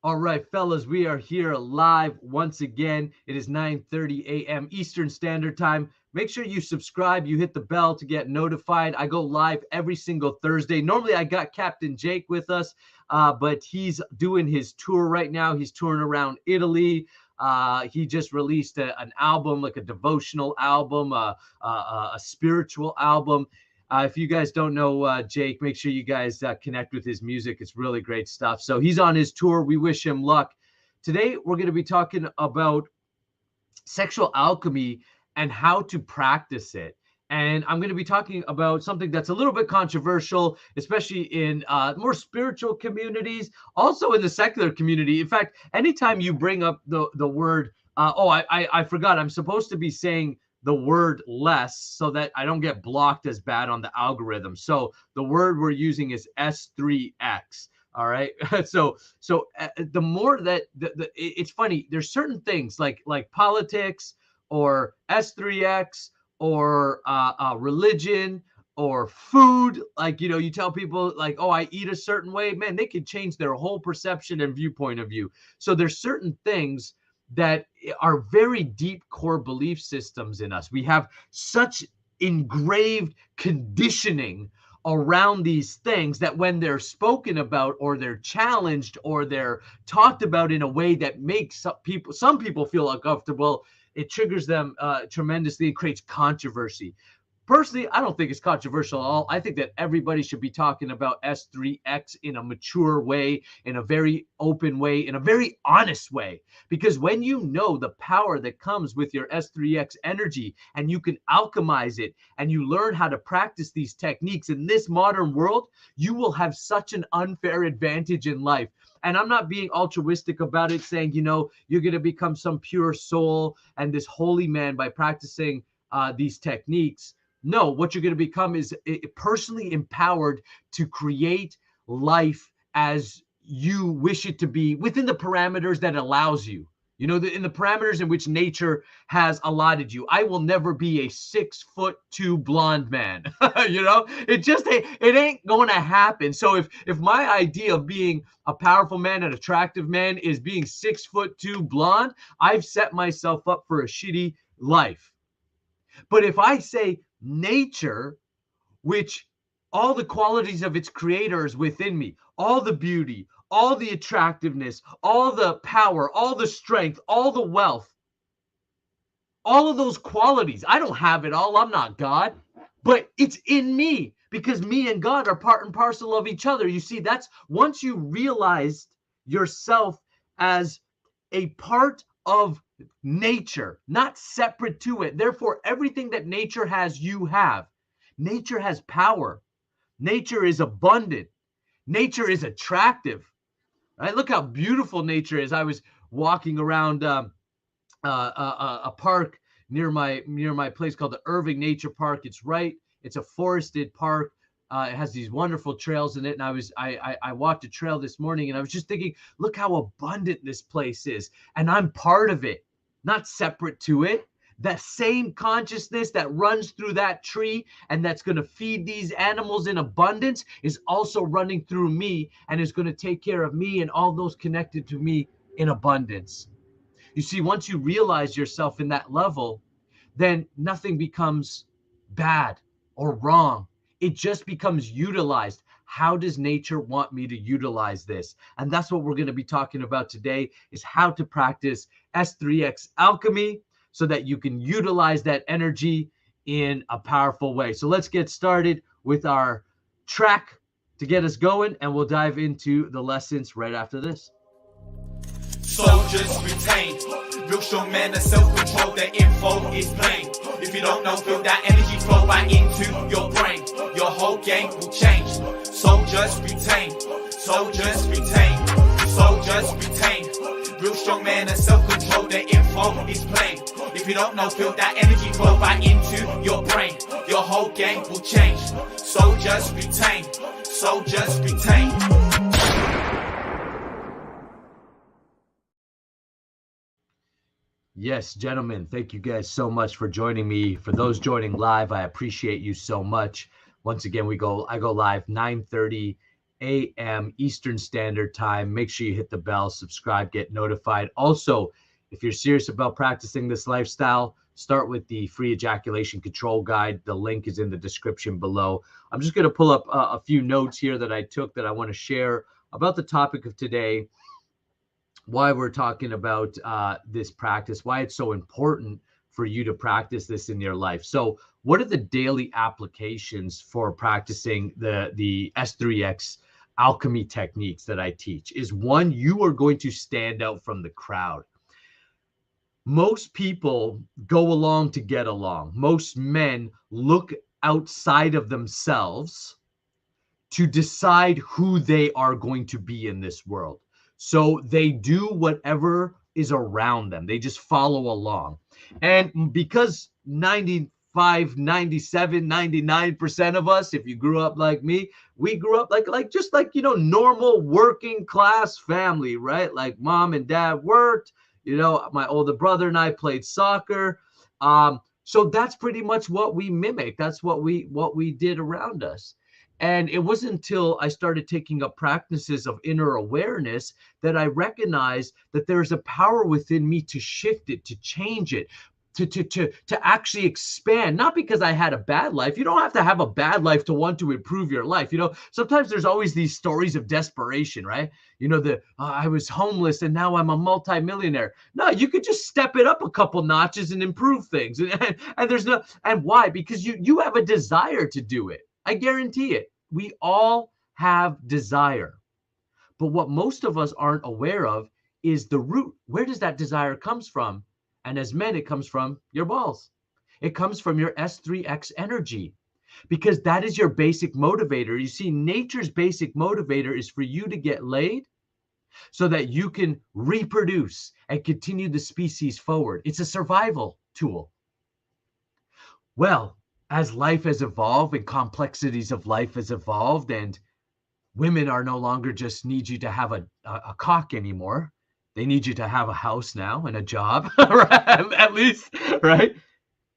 All right, fellas, we are here live once again. It is 9:30 a.m. Eastern Standard Time. Make sure you subscribe, you hit the bell to get notified. I go live every single Thursday. Normally, I got Captain Jake with us, but he's doing his tour right now. He's touring around Italy. He just released an album, like a devotional album, a spiritual album. If you guys don't know Jake, make sure you guys connect with his music. It's really great stuff. So he's on his tour. We wish him luck. Today, we're going to be talking about sexual alchemy and how to practice it. And I'm going to be talking about something that's a little bit controversial, especially in more spiritual communities, also in the secular community. In fact, anytime you bring up the word, I forgot, I'm supposed to be saying the word less so that I don't get blocked as bad on the algorithm. So the word we're using is S3X. All right. So the more that it's funny, there's certain things like politics or S3X or religion or food. Like, you know, you tell people like, oh, I eat a certain way, man, they can change their whole perception and viewpoint of you. So there's certain things that are very deep core belief systems in us. We have such engraved conditioning around these things that when they're spoken about or they're challenged or they're talked about in a way that makes some people feel uncomfortable, it triggers them tremendously and creates controversy. Personally, I don't think it's controversial at all. I think that everybody should be talking about S3X in a mature way, in a very open way, in a very honest way. Because when you know the power that comes with your S3X energy and you can alchemize it and you learn how to practice these techniques in this modern world, you will have such an unfair advantage in life. And I'm not being altruistic about it, saying, you know, you're going to become some pure soul and this holy man by practicing these techniques. No, what you're going to become is personally empowered to create life as you wish it to be within the parameters that allows you. You know, in the parameters in which nature has allotted you. I will never be a 6'2" blonde man. You know, it ain't going to happen. So if my idea of being a powerful man, an attractive man, is being 6'2" blonde, I've set myself up for a shitty life. But if I say nature, which all the qualities of its creator is within me, all the beauty, all the attractiveness, all the power, all the strength, all the wealth, all of those qualities. I don't have it all. I'm not God, but it's in me because me and God are part and parcel of each other. You see, that's once you realize yourself as a part of nature, not separate to it. Therefore, everything that nature has, you have. Nature has power. Nature is abundant. Nature is attractive. Right? Look how beautiful nature is. I was walking around a park near my place called the Irving Nature Park. It's a forested park. It has these wonderful trails in it. And I walked a trail this morning and I was just thinking, look how abundant this place is. And I'm part of it, not separate to it. That same consciousness that runs through that tree and that's going to feed these animals in abundance is also running through me and is going to take care of me and all those connected to me in abundance. You see, once you realize yourself in that level, then nothing becomes bad or wrong. It just becomes utilized. How does nature want me to utilize this? And that's what we're going to be talking about today, is how to practice S3X alchemy so that you can utilize that energy in a powerful way. So let's get started with our track to get us going, and we'll dive into the lessons right after this. Soldiers retain, real strong men of self-control, their info is plain. If you don't know, feel that energy flow right into your brain. Your whole game will change. Soldiers retain, soldiers retain, soldiers retain. Real strong men of self-control, their info is plain. If you don't know, feel that energy flow right into your brain. Your whole game will change. Soldiers retain, soldiers retain. Yes, gentlemen, thank you guys so much for joining me. For those joining live, I appreciate you so much. Once again, I go live 9:30 a.m. Eastern Standard Time. Make sure you hit the bell, subscribe, get notified. Also, if you're serious about practicing this lifestyle, start with the free ejaculation control guide. The link is in the description below. I'm just going to pull up a few notes here that I took that I want to share about the topic of today, why we're talking about this practice, why it's so important for you to practice this in your life. So what are the daily applications for practicing the S3X alchemy techniques that I teach? Is one, you are going to stand out from the crowd. Most people go along to get along. Most men look outside of themselves to decide who they are going to be in this world. So they do whatever is around them. They just follow along. And because 95, 97, 99% of us, if you grew up like me, we grew up like just like, you know, normal working class family, right? Like mom and dad worked, you know, my older brother and I played soccer. So that's pretty much what we mimic. That's what we did around us. And it wasn't until I started taking up practices of inner awareness that I recognized that there's a power within me to shift it, to change it, to actually expand. Not because I had a bad life. You don't have to have a bad life to want to improve your life. You know, sometimes there's always these stories of desperation, right? You know, I was homeless and now I'm a multimillionaire. No, you could just step it up a couple notches and improve things. And there's no, and why? Because you have a desire to do it. I guarantee it. We all have desire. But what most of us aren't aware of is the root. Where does that desire comes from? And as men, it comes from your balls. It comes from your S3X energy, because that is your basic motivator. You see, nature's basic motivator is for you to get laid so that you can reproduce and continue the species forward. It's a survival tool. Well, as life has evolved and complexities of life has evolved, and women are no longer just need you to have a cock anymore. They need you to have a house now and a job, at least, right?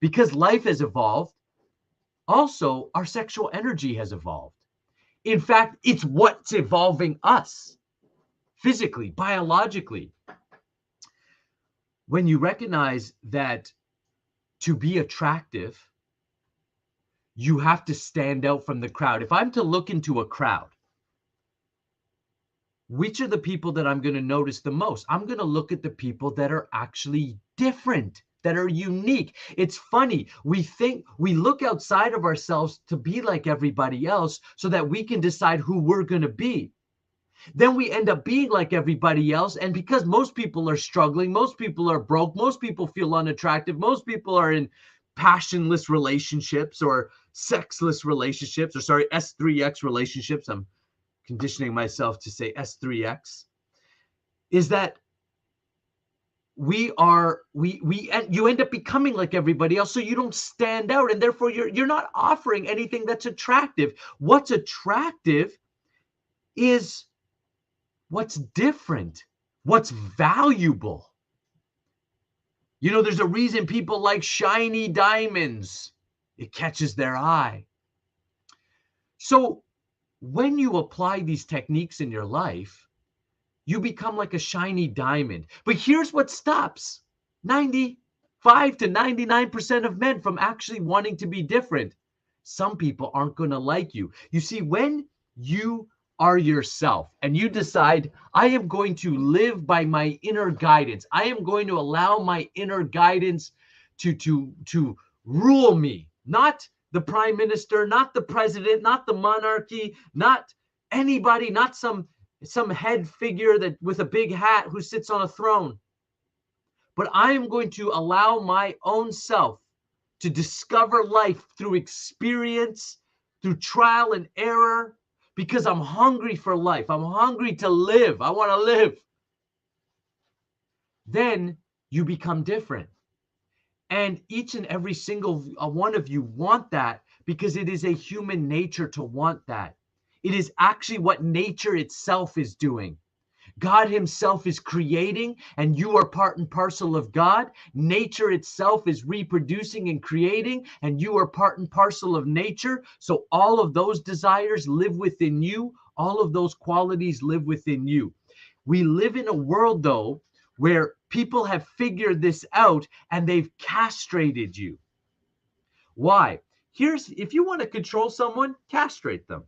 Because life has evolved. Also, our sexual energy has evolved. In fact, it's what's evolving us physically, biologically. When you recognize that to be attractive, you have to stand out from the crowd. If I'm to look into a crowd, which are the people that I'm going to notice the most? I'm going to look at the people that are actually different, that are unique. It's funny. We look outside of ourselves to be like everybody else so that we can decide who we're going to be. Then we end up being like everybody else. And because most people are struggling, most people are broke, most people feel unattractive, most people are in passionless relationships or sexless relationships, or sorry, S3X relationships. I'm conditioning myself to say S3X. Is that you end up becoming like everybody else, so you don't stand out, and therefore you're not offering anything that's attractive. What's attractive is what's different, what's valuable. You know, there's a reason people like shiny diamonds. It catches their eye. So when you apply these techniques in your life, you become like a shiny diamond. But here's what stops 95 to 99% of men from actually wanting to be different. Some people aren't going to like you. You see, when you are yourself and you decide, I am going to live by my inner guidance, I am going to allow my inner guidance to rule me, not the prime minister, not the president, not the monarchy, not anybody, not some head figure that with a big hat who sits on a throne. But I am going to allow my own self to discover life through experience, through trial and error, because I'm hungry for life. I'm hungry to live. I want to live. Then you become different. And each and every single one of you want that, because it is a human nature to want that. It is actually what nature itself is doing. God himself is creating, and you are part and parcel of God. Nature itself is reproducing and creating, and you are part and parcel of nature. So all of those desires live within you. All of those qualities live within you. We live in a world, though, where people have figured this out and they've castrated you. Why? If you want to control someone, castrate them.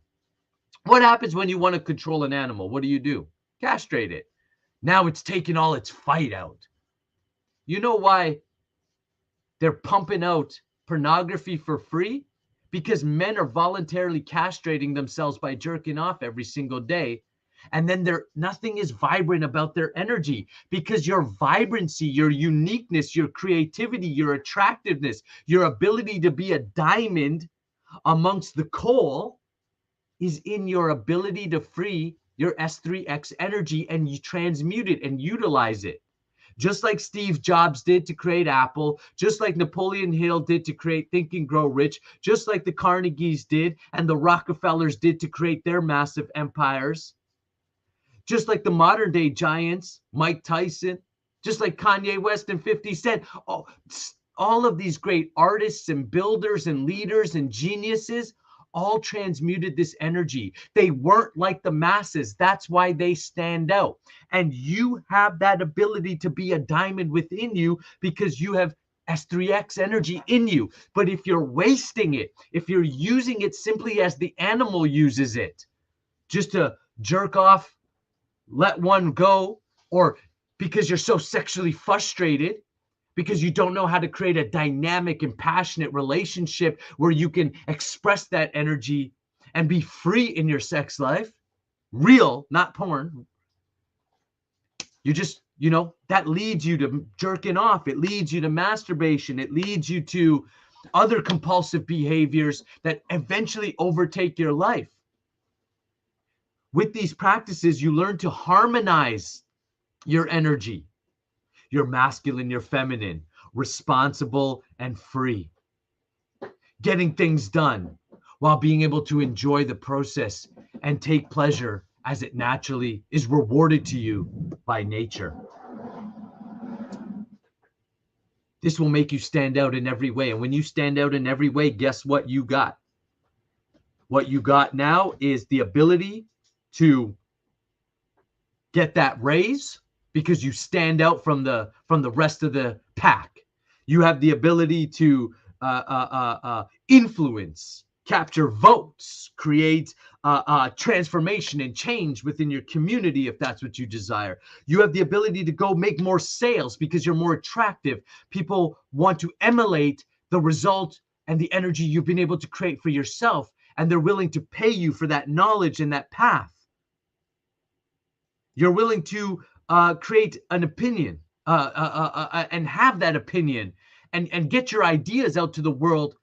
What happens when you want to control an animal? What do? Castrate it. Now it's taking all its fight out. You know why they're pumping out pornography for free? Because men are voluntarily castrating themselves by jerking off every single day. And then nothing is vibrant about their energy, because your vibrancy, your uniqueness, your creativity, your attractiveness, your ability to be a diamond amongst the coal is in your ability to free your S3X energy and you transmute it and utilize it. Just like Steve Jobs did to create Apple, just like Napoleon Hill did to create Think and Grow Rich, just like the Carnegies did and the Rockefellers did to create their massive empires, just like the modern day giants, Mike Tyson, just like Kanye West and 50 Cent. All of these great artists and builders and leaders and geniuses all transmuted this energy. They weren't like the masses. That's why they stand out. And you have that ability to be a diamond within you because you have S3X energy in you. But if you're wasting it, if you're using it simply as the animal uses it, just to jerk off, let one go, or because you're so sexually frustrated, because you don't know how to create a dynamic and passionate relationship where you can express that energy and be free in your sex life, real, not porn. You just, that leads you to jerking off. It leads you to masturbation. It leads you to other compulsive behaviors that eventually overtake your life. With these practices, you learn to harmonize your energy. You're masculine, you're feminine, responsible and free. Getting things done while being able to enjoy the process and take pleasure as it naturally is rewarded to you by nature. This will make you stand out in every way. And when you stand out in every way, guess what you got? What you got now is the ability to get that raise, because you stand out from the rest of the pack. You have the ability to influence, capture votes, create transformation and change within your community if that's what you desire. You have the ability to go make more sales because you're more attractive. People want to emulate the result and the energy you've been able to create for yourself, and they're willing to pay you for that knowledge and that path. You're willing to create an opinion and have that opinion and get your ideas out to the world.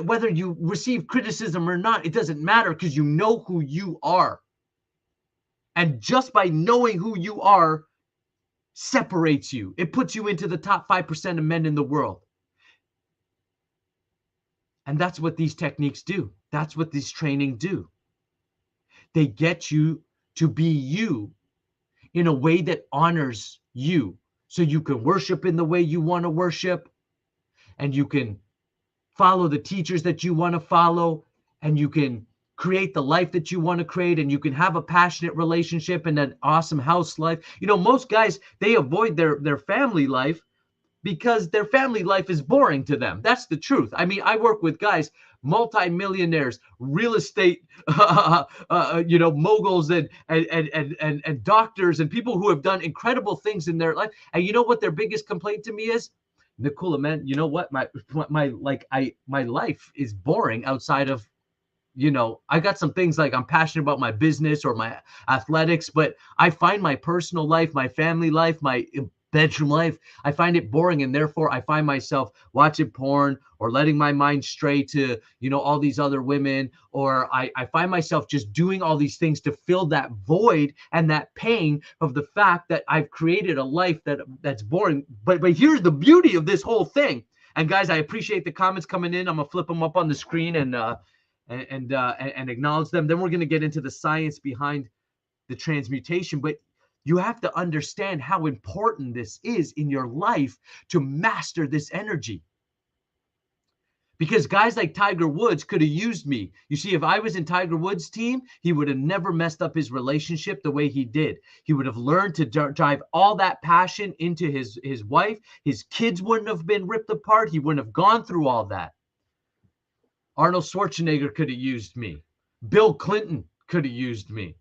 Whether you receive criticism or not, it doesn't matter, because you know who you are. And just by knowing who you are separates you. It puts you into the top 5% of men in the world. And that's what these techniques do. That's what these training do. They get you to be you in a way that honors you, so you can worship in the way you want to worship, and you can follow the teachers that you want to follow, and you can create the life that you want to create, and you can have a passionate relationship and an awesome house life. Most guys, they avoid their family life because their family life is boring to them. That's the truth. I mean, I work with guys, multimillionaires, real estate, moguls and doctors and people who have done incredible things in their life. And you know what their biggest complaint to me is? Nicola, man, you know what? My life is boring outside of, I got some things like I'm passionate about my business or my athletics, but I find my personal life, my family life, my bedroom life, I find it boring, and therefore I find myself watching porn or letting my mind stray to all these other women, or I find myself just doing all these things to fill that void and that pain of the fact that I've created a life that's boring. But here's the beauty of this whole thing. And guys, I appreciate the comments coming in. I'm gonna flip them up on the screen and acknowledge them. Then we're gonna get into the science behind the transmutation. But you have to understand how important this is in your life to master this energy. Because guys like Tiger Woods could have used me. You see, if I was in Tiger Woods' team, he would have never messed up his relationship the way he did. He would have learned to drive all that passion into his wife. His kids wouldn't have been ripped apart. He wouldn't have gone through all that. Arnold Schwarzenegger could have used me. Bill Clinton could have used me.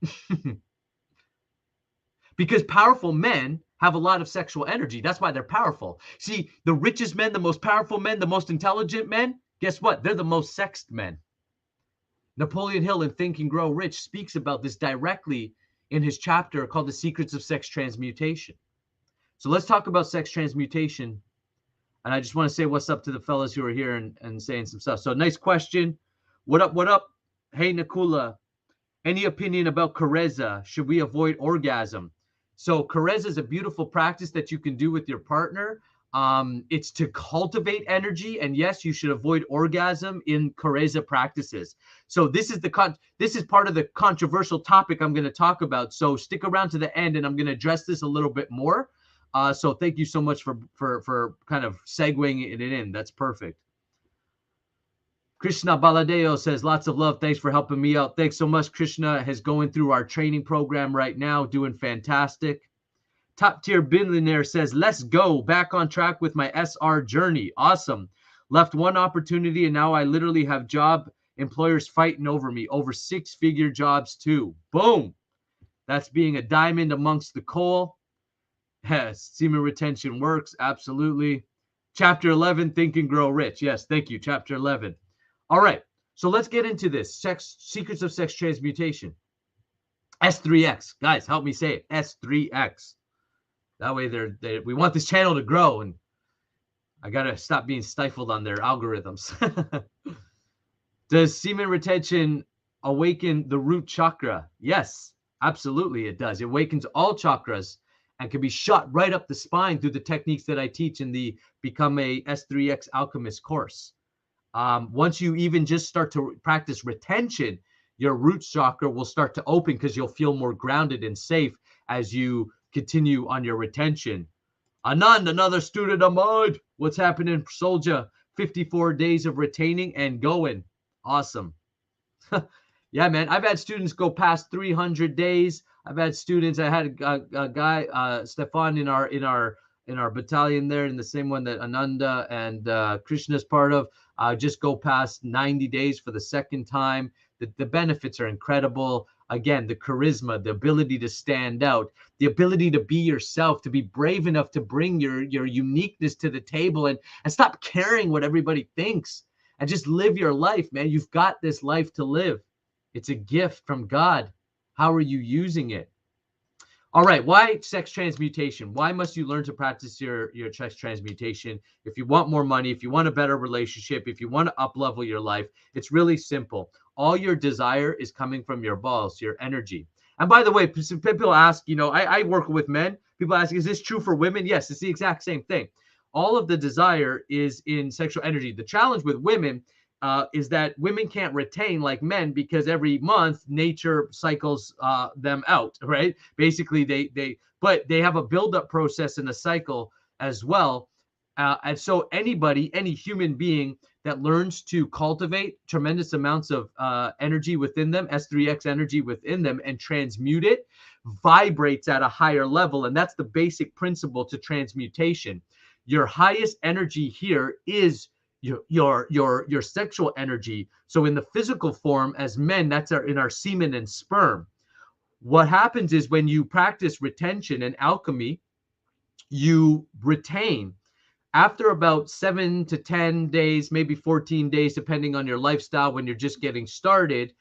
Because powerful men have a lot of sexual energy. That's why they're powerful. See, the richest men, the most powerful men, the most intelligent men, guess what? They're the most sexed men. Napoleon Hill in Think and Grow Rich speaks about this directly in his chapter called The Secrets of Sex Transmutation. So let's talk about sex transmutation. And I just want to say what's up to the fellas who are here and saying some stuff. So nice question. What up, what up? Hey, Nakula. Any opinion about Kareza? Should we avoid orgasm? So Kareza is a beautiful practice that you can do with your partner. It's to cultivate energy, and yes, you should avoid orgasm in Kareza practices. So this is part of the controversial topic I'm going to talk about. So stick around to the end, and I'm going to address this a little bit more. So thank you so much for kind of segueing it in. That's perfect. Krishna Baladeo says, lots of love. Thanks for helping me out. Thanks so much. Krishna is going through our training program right now, doing fantastic. Top tier billionaire says, let's go back on track with my SR journey. Awesome. Left one opportunity and now I literally have job employers fighting over me, over 6-figure jobs too. Boom. That's being a diamond amongst the coal. Yes, semen retention works. Absolutely. Chapter 11, Think and Grow Rich. Yes, thank you. Chapter 11. All right, so let's get into this. Secrets of Sex Transmutation. S3X. Guys, help me say it. S3X. That way we want this channel to grow, and I got to stop being stifled on their algorithms. Does semen retention awaken the root chakra? Yes, absolutely it does. It awakens all chakras and can be shot right up the spine through the techniques that I teach in the Become a S3X Alchemist course. Once you even just start to practice retention, your root chakra will start to open because you'll feel more grounded and safe as you continue on your retention. Anand, another student of mine. What's happening, Soldier? 54 days of retaining and going. Awesome. Yeah, man. I've had students go past 300 days. I've had students. I had a guy, Stefan, in our battalion there, in the same one that Ananda and Krishna's part of, just go past 90 days for the second time. The benefits are incredible. Again, the charisma, the ability to stand out, the ability to be yourself, to be brave enough to bring your uniqueness to the table and stop caring what everybody thinks and just live your life, man. You've got this life to live. It's a gift from God. How are you using it? All right, why sex transmutation? Why must you learn to practice your sex transmutation? If you want more money, if you want a better relationship, if you want to up-level your life, it's really simple. All your desire is coming from your balls, your energy. And by the way, people ask, I work with men. People ask, is this true for women? Yes, it's the exact same thing. All of the desire is in sexual energy. The challenge with women is that women can't retain like men because every month nature cycles them out, right? Basically, but they have a buildup process and a cycle as well. And so any human being that learns to cultivate tremendous amounts of energy within them, S3X energy within them, and transmute it, vibrates at a higher level. And that's the basic principle to transmutation. Your highest energy here is your sexual energy. So in the physical form as men, that's in our semen and sperm. What happens is when you practice retention and alchemy, you retain after about 7 to 10 days, maybe 14 days, depending on your lifestyle, when you're just getting started.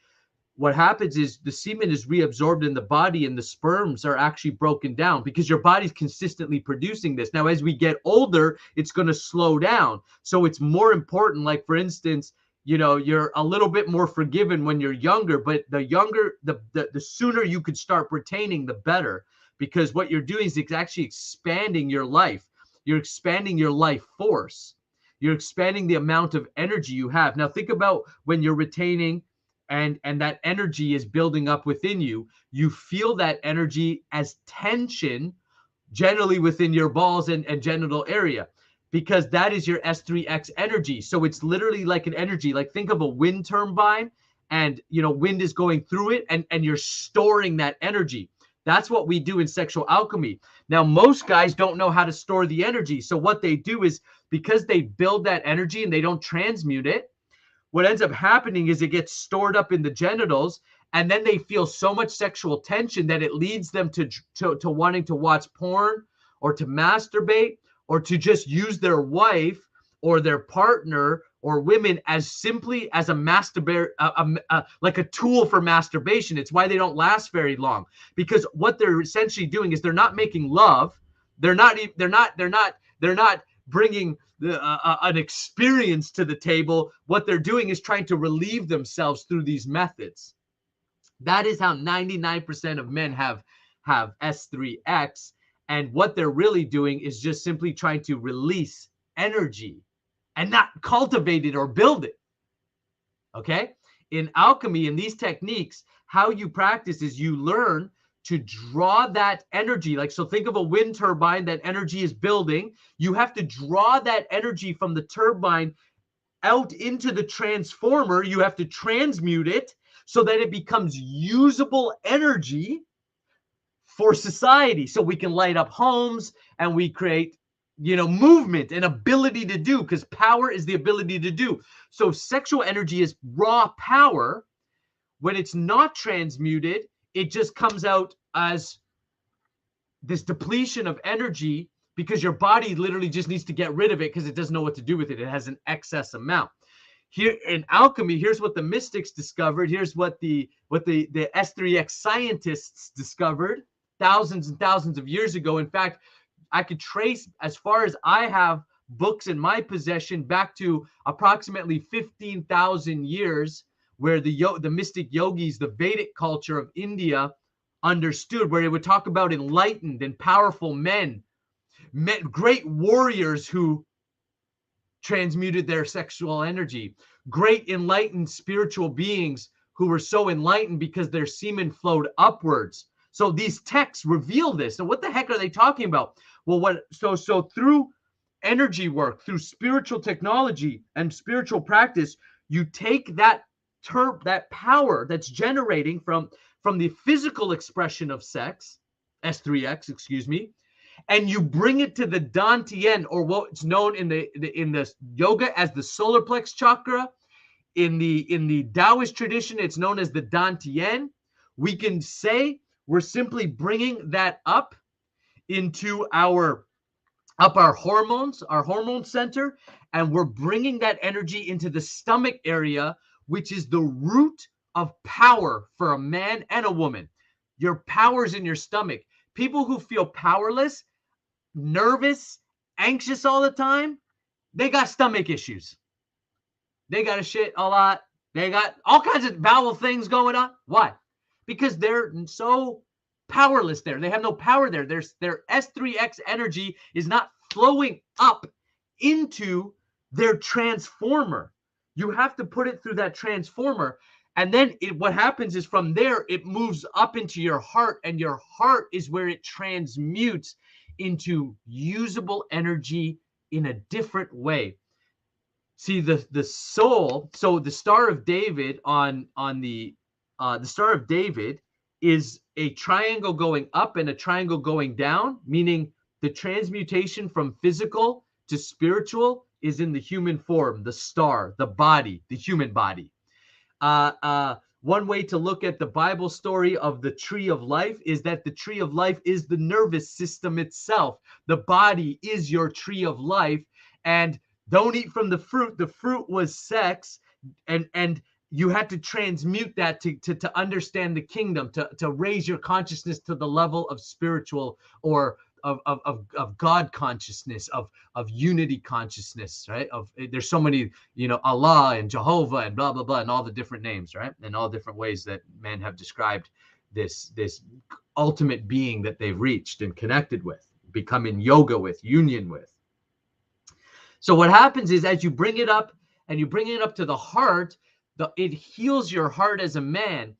What happens is the semen is reabsorbed in the body and the sperms are actually broken down because your body's consistently producing this. Now, as we get older, it's going to slow down. So it's more important. Like, for instance, you're a little bit more forgiven when you're younger, but the sooner you could start retaining, the better, because what you're doing is actually expanding your life. You're expanding your life force. You're expanding the amount of energy you have. Now, think about when you're retaining and that energy is building up within you. You feel that energy as tension generally within your balls and genital area. because that is your S3X energy. So it's literally like an energy. Like think of a wind turbine, and wind is going through it, and you're storing that energy. That's what we do in sexual alchemy. Now, most guys don't know how to store the energy. So what they do is, because they build that energy and they don't transmute it, what ends up happening is it gets stored up in the genitals, and then they feel so much sexual tension that it leads them to wanting to watch porn, or to masturbate, or to just use their wife or their partner or women as simply as like a tool for masturbation. It's why they don't last very long, because what they're essentially doing is they're not making love. They're not bringing an experience to the table. What they're doing is trying to relieve themselves through these methods. That is how 99% of men have S3X. And what they're really doing is just simply trying to release energy and not cultivate it or build it. Okay? In alchemy, in these techniques, how you practice is you learn to draw that energy. Like, so think of a wind turbine, that energy is building. You have to draw that energy from the turbine out into the transformer. You have to transmute it so that it becomes usable energy for society, so we can light up homes and we create, movement and ability to do, because power is the ability to do. So sexual energy is raw power. When it's not transmuted, it just comes out as this depletion of energy, because your body literally just needs to get rid of it because it doesn't know what to do with it. It has an excess amount. Here in alchemy, here's what the mystics discovered. Here's what the S3X scientists discovered thousands and thousands of years ago. In fact, I could trace, as far as I have books in my possession, back to approximately 15,000 years, where the mystic yogis, the Vedic culture of India, understood, where they would talk about enlightened and powerful men, great warriors who transmuted their sexual energy, great enlightened spiritual beings who were so enlightened because their semen flowed upwards. So these texts reveal this. And what the heck are they talking about? Well, so through energy work, through spiritual technology and spiritual practice, you take that power that's generating from the physical expression of sex, S3X, excuse me, and you bring it to the Dantian, or what's known in the yoga as the solar plex chakra. In the Taoist tradition, it's known as the Dantian. We can say we're simply bringing that up into our hormones, our hormone center, and we're bringing that energy into the stomach area, which is the root of power for a man and a woman. Your power's in your stomach. People who feel powerless, nervous, anxious all the time, they got stomach issues. They got to shit a lot. They got all kinds of bowel things going on. Why? Because they're so powerless there. They have no power there. Their S3X energy is not flowing up into their transformer. You have to put it through that transformer. And then what happens is, from there, it moves up into your heart, and your heart is where it transmutes into usable energy in a different way. See, the soul, so the Star of David the Star of David is a triangle going up and a triangle going down, meaning the transmutation from physical to spiritual is in the human form, the star, the body, the human body. One way to look at the Bible story of the tree of life is that the tree of life is the nervous system itself. The body is your tree of life, and don't eat from the fruit. The fruit was sex, and you had to transmute that to understand the kingdom, to raise your consciousness to the level of spiritual, or of God consciousness, of unity consciousness, right? There's so many, Allah and Jehovah and blah blah blah, and all the different names, right? And all different ways that men have described this ultimate being that they've reached and connected with, become in yoga with, union with. So what happens is, as you bring it up and you bring it up to the heart, it heals your heart as a man.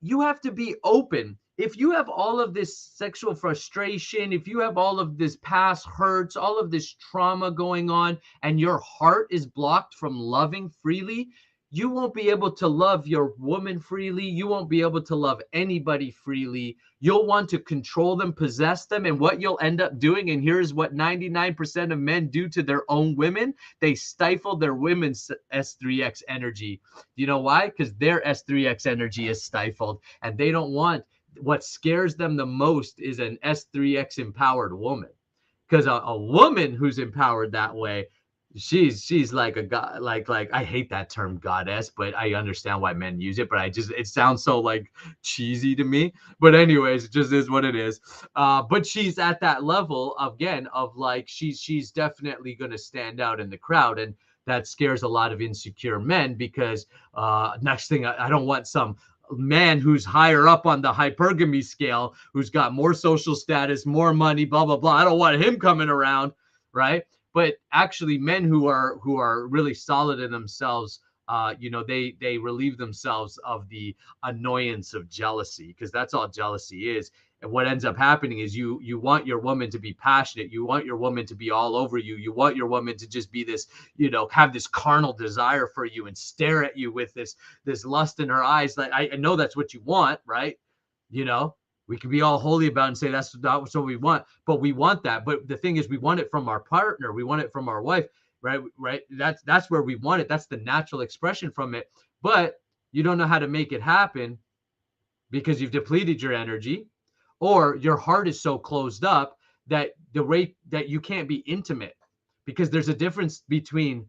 You have to be open. if you have all of this sexual frustration, if you have all of this past hurts, all of this trauma going on, and your heart is blocked from loving freely, you won't be able to love your woman freely. You won't be able to love anybody freely. You'll want to control them, possess them. And what you'll end up doing, and here's what 99% of men do to their own women, they stifle their women's S3X energy. You know why? Because their S3X energy is stifled, and they don't want, what scares them the most is an S3X empowered woman. Because a woman who's empowered that way, she's like a god, like I hate that term goddess, but I understand why men use it, but it sounds so like cheesy to me. But anyways, it just is what it is. But she's at that level again of like she's definitely gonna stand out in the crowd, and that scares a lot of insecure men because next thing, I don't want some man who's higher up on the hypergamy scale, who's got more social status, more money, blah blah blah. I don't want him coming around, right? But actually, men who are really solid in themselves, they relieve themselves of the annoyance of jealousy, because that's all jealousy is. And what ends up happening is you want your woman to be passionate, you want your woman to be all over you, you want your woman to just be this, have this carnal desire for you and stare at you with this lust in her eyes. Like I know that's what you want, right? We can be all holy about it and say that's not what we want, but we want that. But the thing is, we want it from our partner. We want it from our wife, right? Right. That's where we want it. That's the natural expression from it. But you don't know how to make it happen because you've depleted your energy, or your heart is so closed up that you can't be intimate, because there's a difference between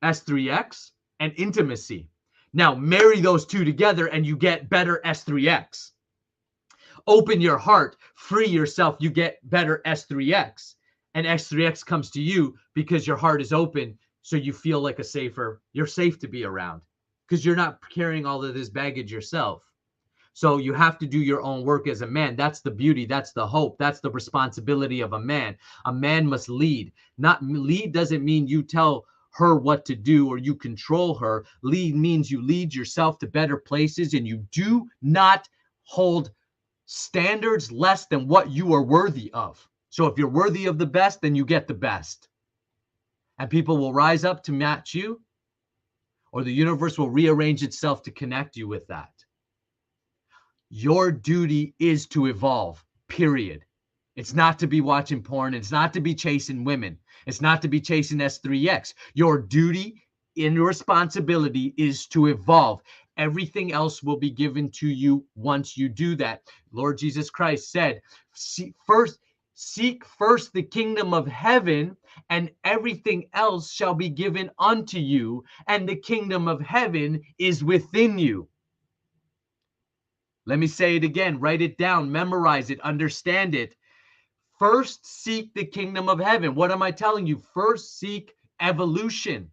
S3X and intimacy. Now marry those two together and you get better S3X. Open your heart, free yourself, you get better S3X. And S3X comes to you because your heart is open, so you feel like you're safe to be around because you're not carrying all of this baggage yourself. So you have to do your own work as a man. That's the beauty, that's the hope, that's the responsibility of a man. A man must lead. Not lead doesn't mean you tell her what to do or you control her. Lead means you lead yourself to better places, and you do not hold standards less than what you are worthy of. So if you're worthy of the best, then you get the best. And people will rise up to match you, or the universe will rearrange itself to connect you with that. Your duty is to evolve, period. It's not to be watching porn. It's not to be chasing women. It's not to be chasing S3X. Your duty and your responsibility is to evolve. Everything else will be given to you once you do that. Lord Jesus Christ said, seek first the kingdom of heaven, and everything else shall be given unto you, and the kingdom of heaven is within you. Let me say it again. Write it down, memorize it, understand it. First, seek the kingdom of heaven. What am I telling you? First, seek evolution.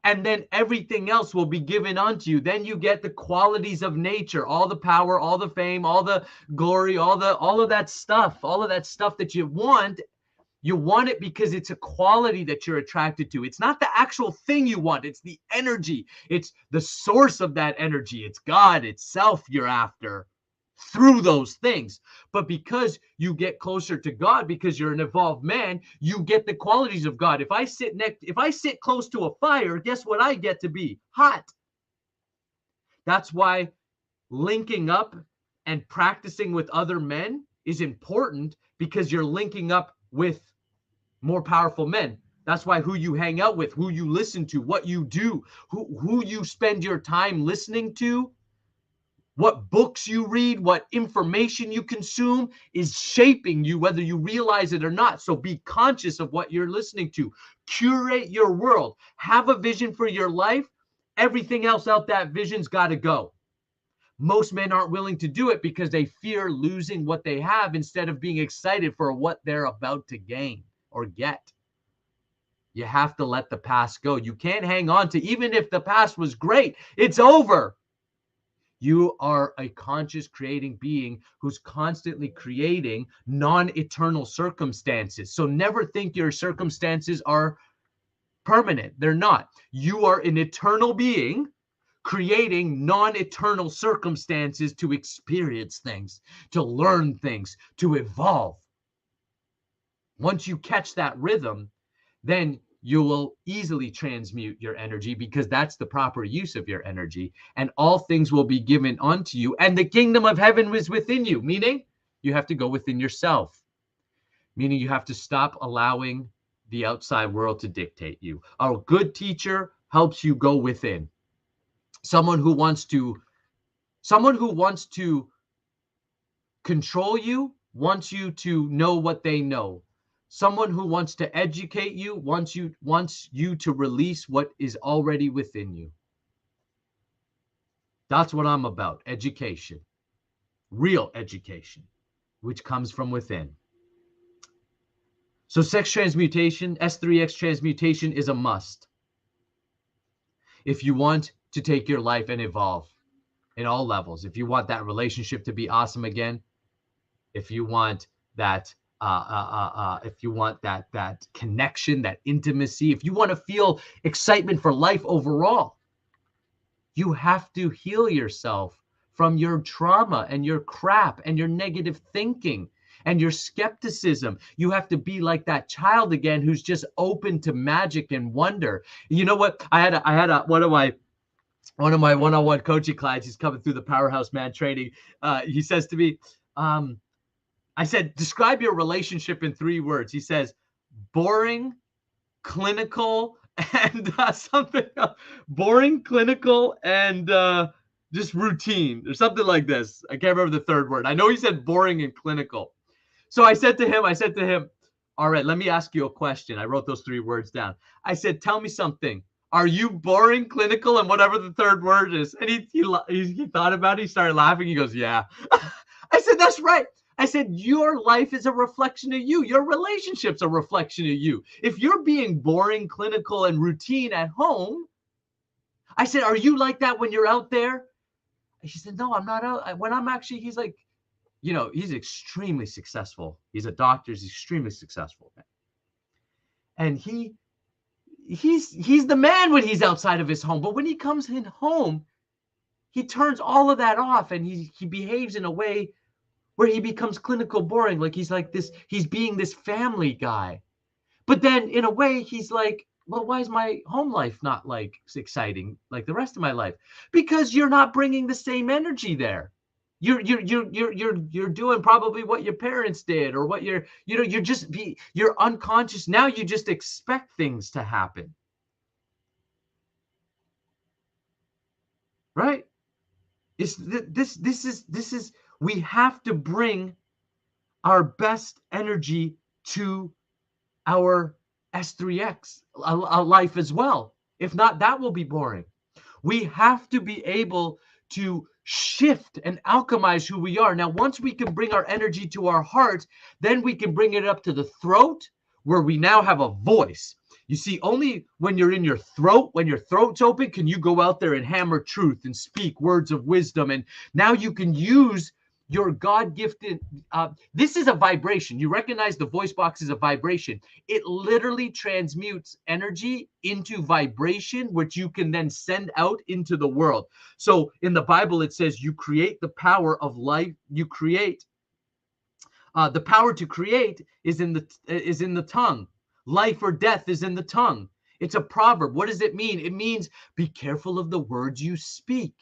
And then everything else will be given unto you. Then you get the qualities of nature, all the power, all the fame, all the glory, all of that stuff that you want. You want it because it's a quality that you're attracted to. It's not the actual thing you want. It's the energy. It's the source of that energy. It's God itself you're after through those things. But because you get closer to God, because you're an evolved man, you get the qualities of God. If I sit close to a fire, guess what I get to be? Hot. That's why linking up and practicing with other men is important, because you're linking up with more powerful men. That's why who you hang out with, who you listen to, what you do, who you spend your time listening to, what books you read, what information you consume is shaping you, whether you realize it or not. So be conscious of what you're listening to. Curate your world. Have a vision for your life. Everything else out that vision's got to go. Most men aren't willing to do it because they fear losing what they have instead of being excited for what they're about to gain or get. You have to let the past go. You can't hang on to, even if the past was great, it's over. You are a conscious creating being who's constantly creating non-eternal circumstances. So never think your circumstances are permanent. They're not. You are an eternal being creating non-eternal circumstances to experience things, to learn things, to evolve. Once you catch that rhythm, then you will easily transmute your energy, because that's the proper use of your energy, and all things will be given unto you, and the kingdom of heaven is within you, meaning you have to go within yourself, meaning you have to stop allowing the outside world to dictate you. A good teacher helps you go within. Someone who wants to control you wants you to know what they know. Someone who wants to educate you wants you to release what is already within you. That's what I'm about. Education. Real education, which comes from within. So sex transmutation, S3X transmutation, is a must if you want to take your life and evolve in all levels. If you want that relationship to be awesome again, if you want that that connection, that intimacy, if you want to feel excitement for life overall, you have to heal yourself from your trauma and your crap and your negative thinking and your skepticism. You have to be like that child again who's just open to magic and wonder. You know what? I had one of my one-on-one coaching clients. He's coming through the Powerhouse Man training. He says to me, I said, describe your relationship in 3 words. He says, boring, clinical, and something else. Boring, clinical, and just routine, or something like this. I can't remember the 3rd word. I know he said boring and clinical. So I said to him, all right, let me ask you a question. I wrote those 3 words down. I said, tell me something. Are you boring, clinical, and whatever the 3rd word is? And he thought about it. He started laughing. He goes, yeah. I said, that's right. I said, your life is a reflection of you. Your relationship's a reflection of you. If you're being boring, clinical, and routine at home, I said, are you like that when you're out there? He said, no, I'm not out. When I'm actually, he's like, you know, he's extremely successful. He's a doctor. He's extremely successful. And he's the man when he's outside of his home. But when he comes in home, he turns all of that off, and he behaves in a way where he becomes clinical boring. Like he's like this, he's being this family guy. But then in a way, he's like, well, why is my home life not like exciting like the rest of my life? Because you're not bringing the same energy there. You're doing probably what your parents did, or what you're unconscious. Now you just expect things to happen. Right? This is we have to bring our best energy to our S3X life as well. If not, that will be boring. We have to be able to shift and alchemize who we are. Now, once we can bring our energy to our heart, then we can bring it up to the throat, where we now have a voice. You see, only when you're in your throat, when your throat's open, can you go out there and hammer truth and speak words of wisdom. And now you can use your God-gifted, this is a vibration. You recognize the voice box is a vibration. It literally transmutes energy into vibration, which you can then send out into the world. So in the Bible, it says you create the power of life. You create, the power to create is in the tongue. Life or death is in the tongue. It's a proverb. What does it mean? It means be careful of the words you speak.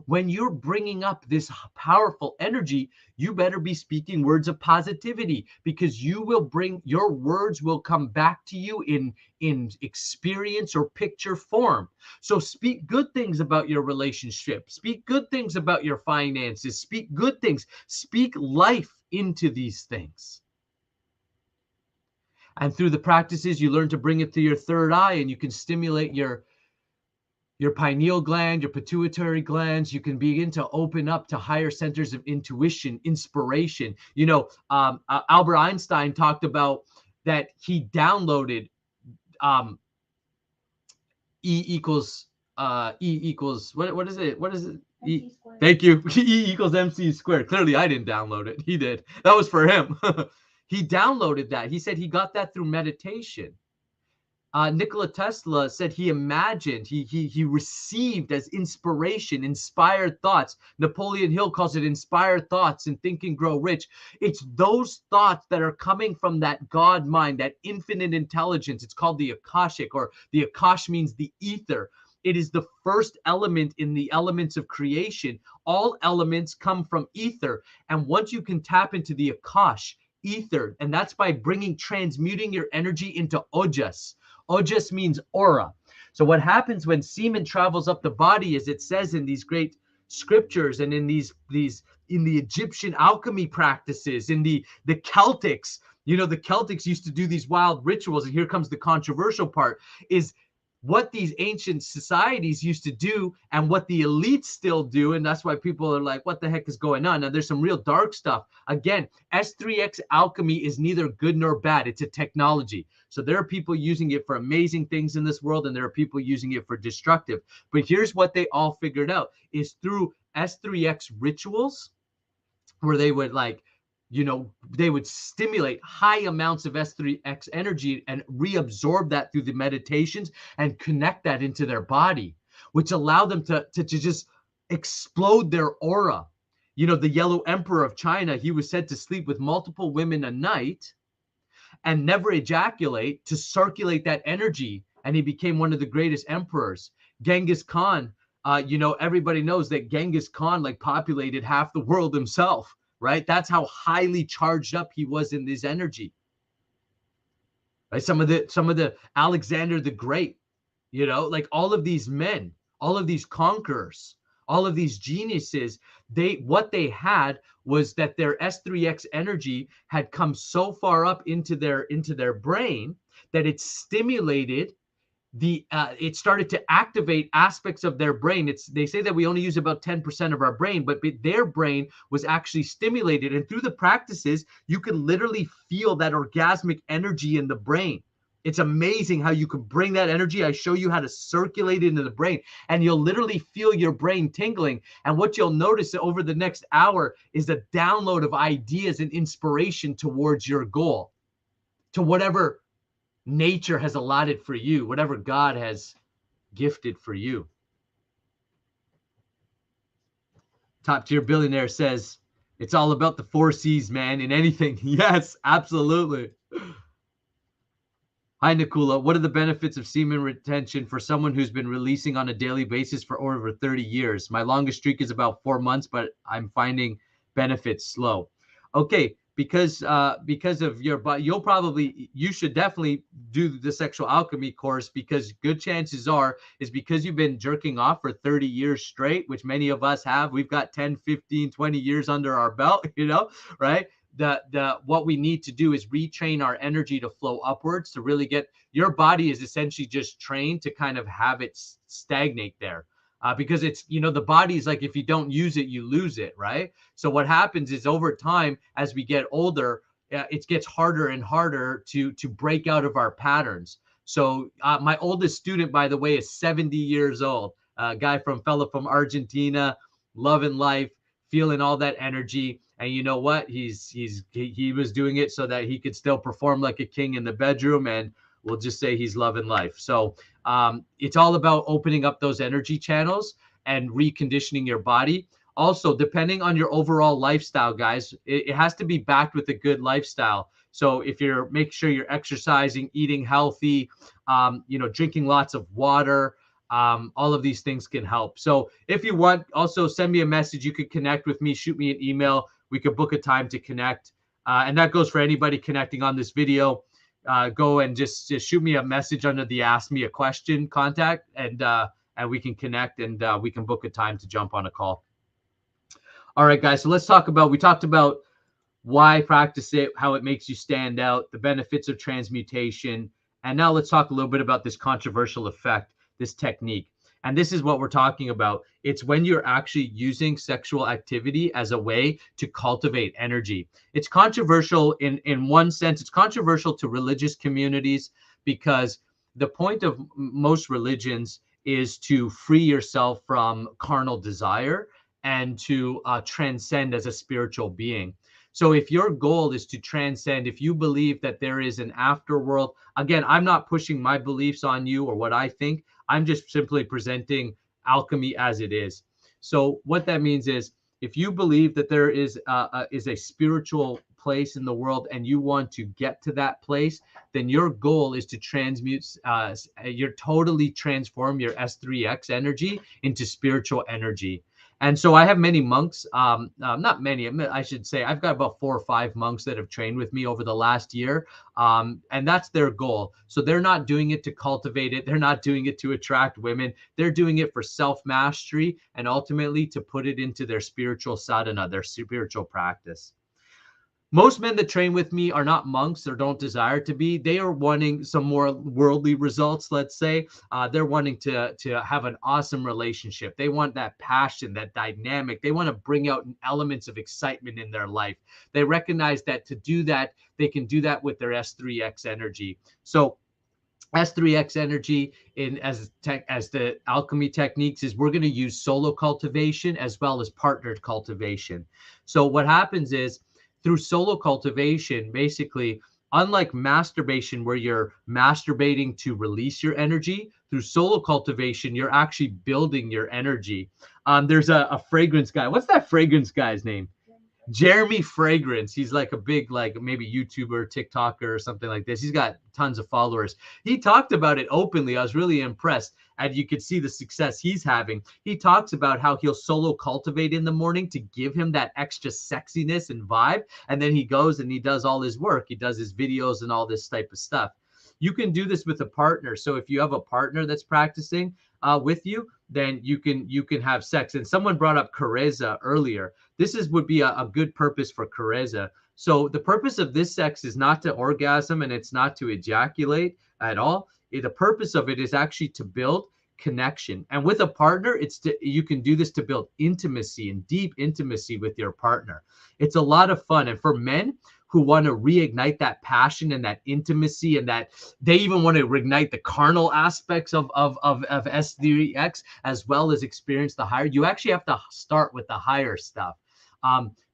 When you're bringing up this powerful energy, you better be speaking words of positivity, because your words will come back to you in experience or picture form. So speak good things about your relationship. Speak good things about your finances. Speak good things. Speak life into these things. And through the practices, you learn to bring it to your 3rd eye, and you can stimulate your pineal gland, your pituitary glands. You can begin to open up to higher centers of intuition, inspiration. You know, Albert Einstein talked about that he downloaded E equals what is it? What is it? Thank you. E equals MC squared. Clearly, I didn't download it. He did. That was for him. He downloaded that. He said he got that through meditation. Nikola Tesla said he imagined, he received as inspiration, inspired thoughts. Napoleon Hill calls it inspired thoughts and Think and Grow Rich. It's those thoughts that are coming from that God mind, that infinite intelligence. It's called the Akashic, or the Akash means the ether. It is the first element in the elements of creation. All elements come from ether. And once you can tap into the Akash, ether, and that's by transmuting your energy into ojas. Ojas means aura. So what happens when semen travels up the body, is it says in these great scriptures and in these in the Egyptian alchemy practices, in the Celtics, the Celtics used to do these wild rituals. And here comes the controversial part, is what these ancient societies used to do and what the elites still do. And that's why people are like, what the heck is going on? Now, there's some real dark stuff. Again, S3X alchemy is neither good nor bad. It's a technology. So there are people using it for amazing things in this world, and there are people using it for destructive. But here's what they all figured out, is through S3X rituals, where they would they would stimulate high amounts of S3X energy and reabsorb that through the meditations and connect that into their body, which allowed them to just explode their aura. The Yellow Emperor of China, he was said to sleep with multiple women a night and never ejaculate, to circulate that energy. And he became one of the greatest emperors. Genghis Khan, everybody knows that Genghis Khan populated half the world himself. Right? That's how highly charged up he was in this energy. Right? Some of the Alexander the Great, all of these men, all of these conquerors, all of these geniuses, what they had was that their S3X energy had come so far up into their brain that it stimulated it started to activate aspects of their brain. They say that we only use about 10% of our brain, but their brain was actually stimulated. And through the practices, you can literally feel that orgasmic energy in the brain. It's amazing how you can bring that energy. I show you how to circulate it into the brain, and you'll literally feel your brain tingling. And what you'll notice over the next hour is a download of ideas and inspiration towards your goal, to whatever nature has allotted for you, whatever God has gifted for you. Top tier billionaire says, it's all about the 4 C's, man, in anything. Yes, absolutely. Hi, Nicola. What are the benefits of semen retention for someone who's been releasing on a daily basis for over 30 years? My longest streak is about 4 months, but I'm finding benefits slow. Okay. Because of your, but you should definitely do the sexual alchemy course, because good chances are is because you've been jerking off for 30 years straight, which many of us have. We've got 10, 15, 20 years under our belt, right? What we need to do is retrain our energy to flow upwards, to really get your body is essentially just trained to kind of have it stagnate there. Because it's, the body is like, if you don't use it, you lose it, right? So what happens is over time, as we get older, it gets harder and harder to break out of our patterns. So my oldest student, by the way, is 70 years old. Fellow from Argentina, loving life, feeling all that energy. And you know what? He was doing it so that he could still perform like a king in the bedroom, and we'll just say he's loving life. So it's all about opening up those energy channels and reconditioning your body. Also, depending on your overall lifestyle, guys, it has to be backed with a good lifestyle. So if make sure you're exercising, eating healthy, drinking lots of water, all of these things can help. So if you want, also send me a message. You could connect with me, shoot me an email. We could book a time to connect. And that goes for anybody connecting on this video. Go and just shoot me a message under the Ask Me a Question contact, and we can connect, and we can book a time to jump on a call. All right, guys. So let's we talked about why practice it, how it makes you stand out, the benefits of transmutation. And now let's talk a little bit about this controversial effect, this technique. And this is what we're talking about. It's when you're actually using sexual activity as a way to cultivate energy. It's controversial in one sense. It's controversial to religious communities, because the point of most religions is to free yourself from carnal desire and to transcend as a spiritual being. So if your goal is to transcend, if you believe that there is an afterworld, again, I'm not pushing my beliefs on you or what I think. I'm just simply presenting alchemy as it is. So what that means is, if you believe that there is a spiritual place in the world and you want to get to that place, then your goal is to transmute, you're totally transform your S3X energy into spiritual energy. And so I have many monks, not many, I should say, I've got about 4 or 5 monks that have trained with me over the last year. And that's their goal. So they're not doing it to cultivate it. They're not doing it to attract women. They're doing it for self-mastery and ultimately to put it into their spiritual sadhana, their spiritual practice. Most men that train with me are not monks or don't desire to be. They are wanting some more worldly results, let's say. They're wanting to have an awesome relationship. They want that passion, that dynamic. They want to bring out elements of excitement in their life. They recognize that to do that, they can do that with their S3X energy. So S3X energy as the alchemy techniques is we're going to use solo cultivation as well as partnered cultivation. So what happens is, through solo cultivation, basically, unlike masturbation, where you're masturbating to release your energy, through solo cultivation, you're actually building your energy. There's a fragrance guy. What's that fragrance guy's name? Jeremy Fragrance. He's like a big, like maybe YouTuber, TikToker, or something like this. He's got tons of followers. He talked about it openly. I was really impressed. And you could see the success he's having. He talks about how he'll solo cultivate in the morning to give him that extra sexiness and vibe. And then he goes and he does all his work. He does his videos and all this type of stuff. You can do this with a partner. So if you have a partner that's practicing with you, then you can have sex. And someone brought up Kareza earlier. This would be a good purpose for Kareza. So the purpose of this sex is not to orgasm and it's not to ejaculate at all. The purpose of it is actually to build connection. And with a partner, you can do this to build intimacy and deep intimacy with your partner. It's a lot of fun. And for men who want to reignite that passion and that intimacy, and that they even want to reignite the carnal aspects of S3X, as well as experience the higher, you actually have to start with the higher stuff.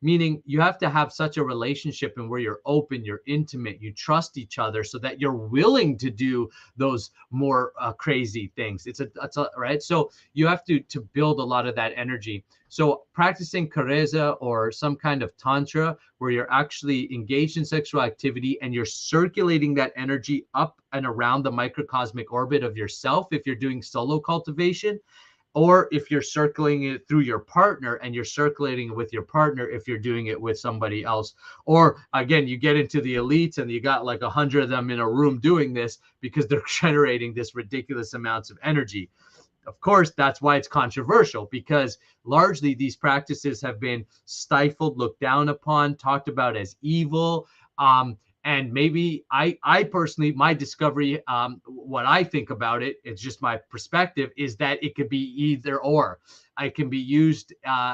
Meaning you have to have such a relationship and where you're open, you're intimate, you trust each other so that you're willing to do those more crazy things. It's right. So you have to build a lot of that energy. So practicing Kareza or some kind of tantra where you're actually engaged in sexual activity and you're circulating that energy up and around the microcosmic orbit of yourself, if you're doing solo cultivation, or if you're circling it through your partner and you're circulating it with your partner, if you're doing it with somebody else. Or again, you get into the elites and you got like 100 of them in a room doing this because they're generating this ridiculous amounts of energy. Of course, that's why it's controversial, because largely these practices have been stifled, looked down upon, talked about as evil. And maybe I personally, my discovery, what I think about it, it's just my perspective, is that it could be either or. It can be used,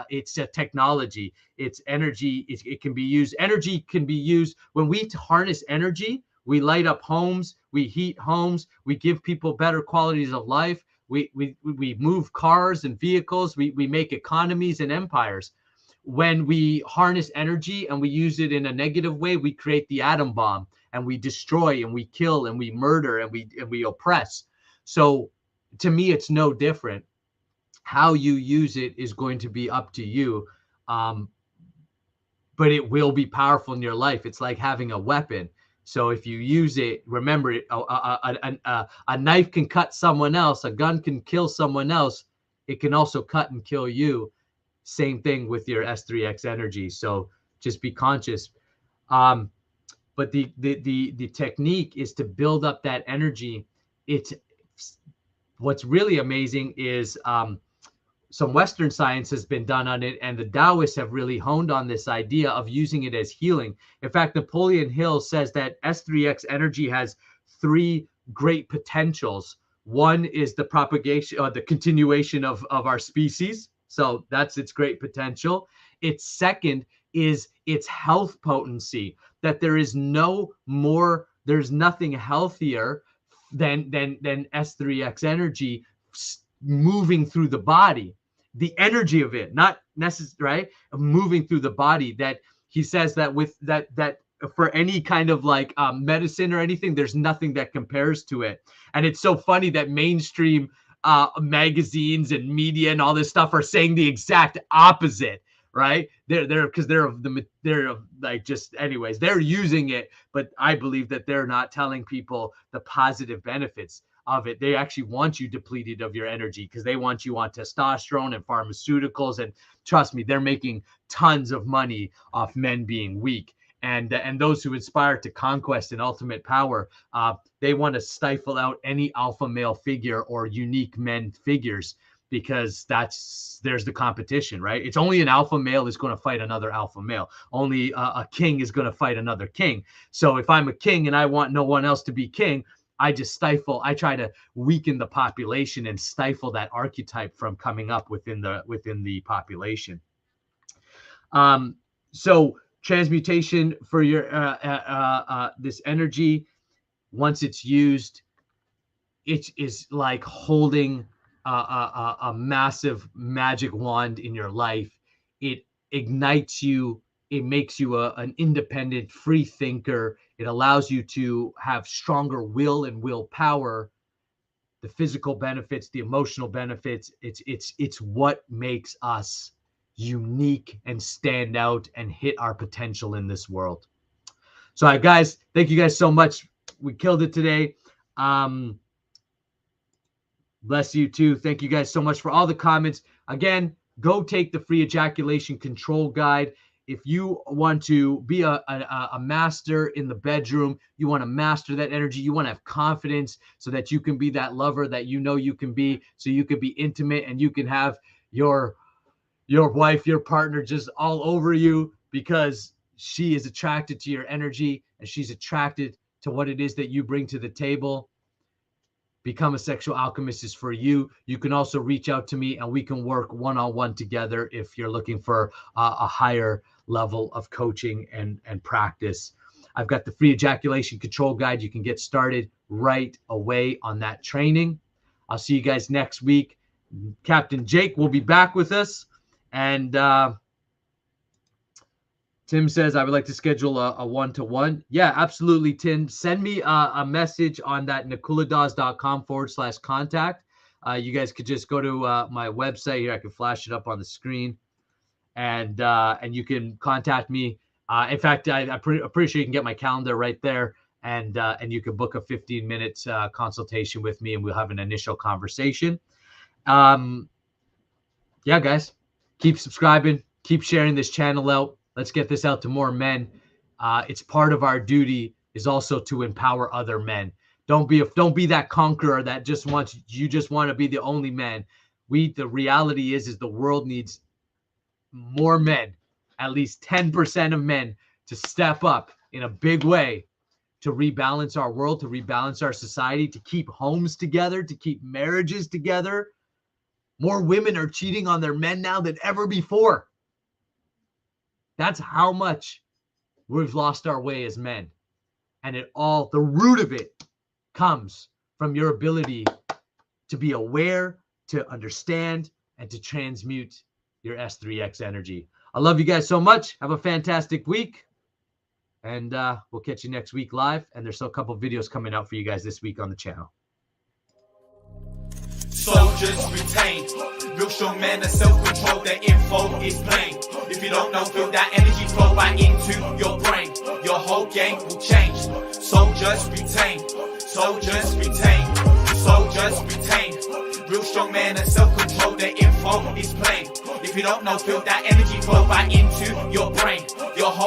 it's a technology, it's energy, it can be used. Energy can be used when we harness energy. We light up homes, we heat homes, we give people better qualities of life. We move cars and vehicles, we make economies and empires. When we harness energy and we use it in a negative way, we create the atom bomb and we destroy and we kill and we murder and we oppress. So to me, it's no different. How you use it is going to be up to you. But it will be powerful in your life. It's like having a weapon. So if you use it, remember, a knife can cut someone else. A gun can kill someone else. It can also cut and kill you. Same thing with your S3X energy. So just be conscious. But the technique is to build up that energy. What's really amazing is some Western science has been done on it, and the Taoists have really honed on this idea of using it as healing. In fact, Napoleon Hill says that S3X energy has 3 great potentials. One is the propagation, the continuation of our species. So that's its great potential. Its second is its health potency, that there's nothing healthier than S3X energy moving through the body. The energy of it, not necessarily, right? Moving through the body, that he says that with that for any kind of like medicine or anything, there's nothing that compares to it. And it's so funny that mainstream magazines and media and all this stuff are saying the exact opposite, right? They're because they're like, just anyways, they're using it, but I believe that they're not telling people the positive benefits of it. They actually want you depleted of your energy because they want you on testosterone and pharmaceuticals. And trust me, they're making tons of money off men being weak. And those who aspire to conquest and ultimate power, they want to stifle out any alpha male figure or unique men figures, because there's the competition, right? It's only an alpha male is going to fight another alpha male. Only a king is going to fight another king. So if I'm a king and I want no one else to be king, I try to weaken the population and stifle that archetype from coming up within the population. So transmutation for your this energy, once it's used, it is like holding a massive magic wand in your life. It ignites you. It makes you an independent, free thinker. It allows you to have stronger will and willpower. The physical benefits, the emotional benefits. It's what makes us unique and stand out and hit our potential in this world. So guys, thank you guys so much. We killed it today. Bless you too. Thank you guys so much for all the comments. Again, go take the free ejaculation control guide. If you want to be a master in the bedroom, you want to master that energy, you want to have confidence so that you can be that lover that you know you can be, so you can be intimate and you can have your wife, your partner just all over you because she is attracted to your energy and she's attracted to what it is that you bring to the table. Become a Sexual Alchemist is for you. You can also reach out to me and we can work one-on-one together if you're looking for a higher level of coaching and practice. I've got the free ejaculation control guide. You can get started right away on that training. I'll see you guys next week. Captain Jake will be back with us. And Tim says, I would like to schedule a one-to-one. Yeah, absolutely, Tim. Send me a message on that nikuladas.com/contact. You guys could just go to my website here. I can flash it up on the screen. And you can contact me. In fact, I'm pretty sure you can get my calendar right there. And you can book a 15-minute consultation with me and we'll have an initial conversation. Yeah, guys. Keep subscribing, keep sharing this channel out. Let's get this out to more men. It's part of our duty is also to empower other men. Don't be that conqueror that just want to be the only man. The reality is the world needs more men, at least 10% of men, to step up in a big way to rebalance our world, to rebalance our society, to keep homes together, to keep marriages together. More women are cheating on their men now than ever before. That's how much we've lost our way as men. And the root of it comes from your ability to be aware, to understand, and to transmute your S3X energy. I love you guys so much. Have a fantastic week. And we'll catch you next week live. And there's still a couple videos coming out for you guys this week on the channel. Soldiers retain. Real strong men are self-control. Their info is plain. If you don't know, feel that energy flow right into your brain. Your whole game will change. Soldiers retain. Soldiers retain. Soldiers retain. Real strong men are self-control. Their info is plain. If you don't know, feel that energy flow right into your brain. Your whole